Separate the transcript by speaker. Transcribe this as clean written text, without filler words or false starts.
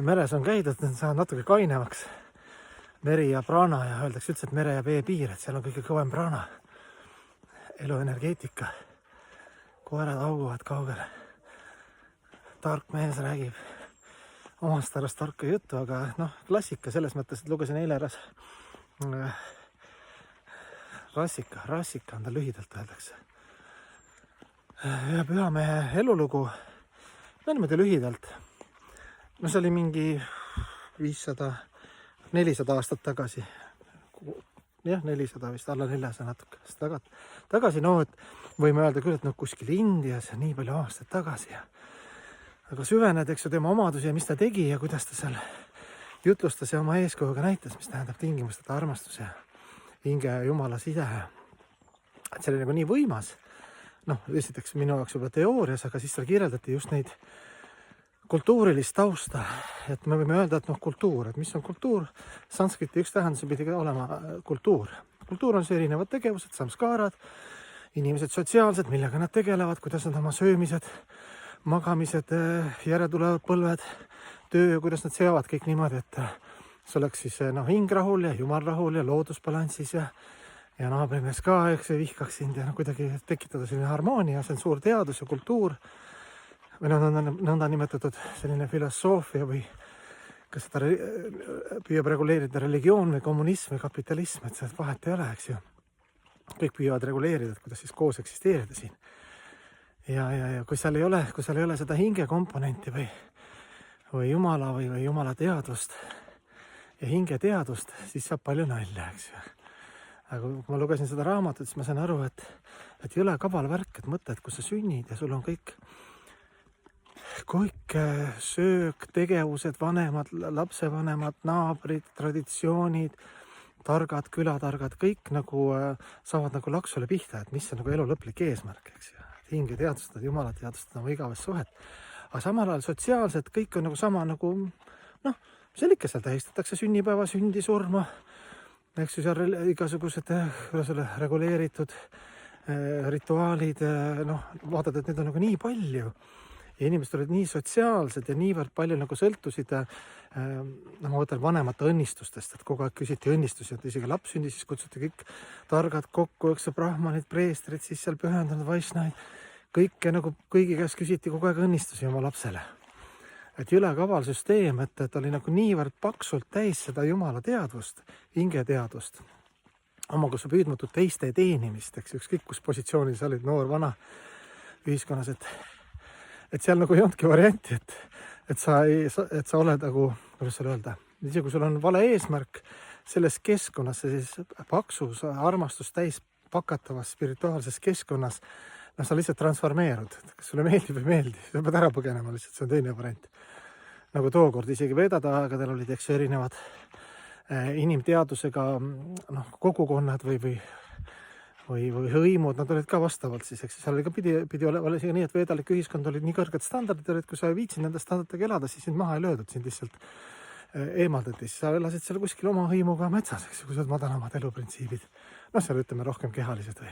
Speaker 1: meres on käidud, saanud natuke kainemaks. Meri ja prana ja öeldakse üldse, et mere ja vee piir, et seal on kõige kõvem prana. Eluenergeetika. Koerad auguvad kaugele. Tark mees räägib omast arvast tarka juttu, aga klassika selles mõttes, et lugesin eile rassika on ta lühidalt öeldakse. Ühe pühamehe elulugu, niimoodi lühidalt. See oli mingi 400 aastat tagasi. Jah, 400 vist, alla 400 natuke tagasi. Et võime öelda küll, et kuskil Indias ja nii palju aastaid tagasi. Aga süvened, eks ju, tema omadusi ja mis ta tegi ja kuidas ta seal jutlustas ja oma eeskujuga näitas, mis tähendab tingimusteta armastus ja hinge ja jumala side. Et see oli nagu nii võimas. Esiteks minu jaoks juba teoorias, aga siis seal kirjeldati just neid kultuurilist tausta. Et me võime öelda, et kultuur, et mis on kultuur? Sanskriti üks tähendus pidi olema kultuur. Kultuur on see erinevad tegevused, samskaarad, inimesed sotsiaalsed, millega nad tegelevad, kuidas nad oma söömised, magamised, järeletulevad põlved, töö, kuidas nad seovad kõik niimoodi, et see oleks siis hing rahul ja jumal rahul ja loodusbalansis ja naabrimees ka, eks see vihkaks sind ja kuidagi tekitada selline harmoonia, see on suur teadus ja kultuur või nõnda nimetatud selline filosoofia või kas seda püüab reguleerida religioon või kommunism või kapitalism, et see vahet ei ole, eks ju. Kõik püüavad reguleerida, et kuidas siis koos eksisteerida siin. Ja kui seal ei ole seda hinge komponenti või jumala või jumala teadvust ja hinge teadvust, siis saab palju nalja, eks ju. Aga kui ma lugesin seda raamatut, siis ma sain aru, et jõle kabal värk, et mõtle, et kui sa sünnid ja sul on kõik söök, tegevused, vanemad, lapsevanemad, naabrid, traditsioonid, targad, külatargad, kõik saavad laksule pihta, et mis on elu lõplik eesmärk, eks ju. Hinge teadvustada, jumala teadvustada oma igavest suhet. Aga samal ajal sotsiaalselt kõik on sama see on ikka seal tähistatakse sünnipäeva, sündi, surma, eks ju seal igasugused reguleeritud rituaalid, vaatad, et need on nii palju ja inimesed olid nii sotsiaalsed ja niivõrd palju sõltusid, ma võtan vanemate õnnistustest, et kogu aeg küsiti õnnistusi, et isegi laps sündis, siis kutsuti kõik targad kokku, eks brahmanid, preestrid, siis seal pühendunud vaisnaid, kõike kõigi käest küsiti kogu aeg õnnistusi oma lapsele. Et jõle kaval süsteem, et oli niivõrd paksult täis seda jumala teadvust, hinge teadvust, omaga sa püüdmatut teiste teenimist, eks ükskõik kus positsioonil sa olid noor, vana ühiskonnas, et seal ei olnudki varianti, et sa oled kuidas seal öelda, isegi kui sul on vale eesmärk selles keskkonnas, siis paksus armastus täis pakatavas spirituaalses keskkonnas, sa lihtsalt transformeerud, kas sulle meeldib või meeldi, sa pead ära põgenema lihtsalt, see on teine variant. Tookord isegi vedada aegadel olid erinevad inimteadusega kogukonnad või hõimud, nad olid ka vastavalt siis, eks seal oli ka pidi olla isegi nii, et veedalik ühiskond olid nii kõrged standardid, et kui sa ei viitsid nende standarditega elada, siis sind maha ei löödud, sind lihtsalt eemaldati, siis sa elasid seal kuskil oma hõimuga metsas, eks kui sa oled madalamad eluprintsiibid. Seal ütleme rohkem kehalised või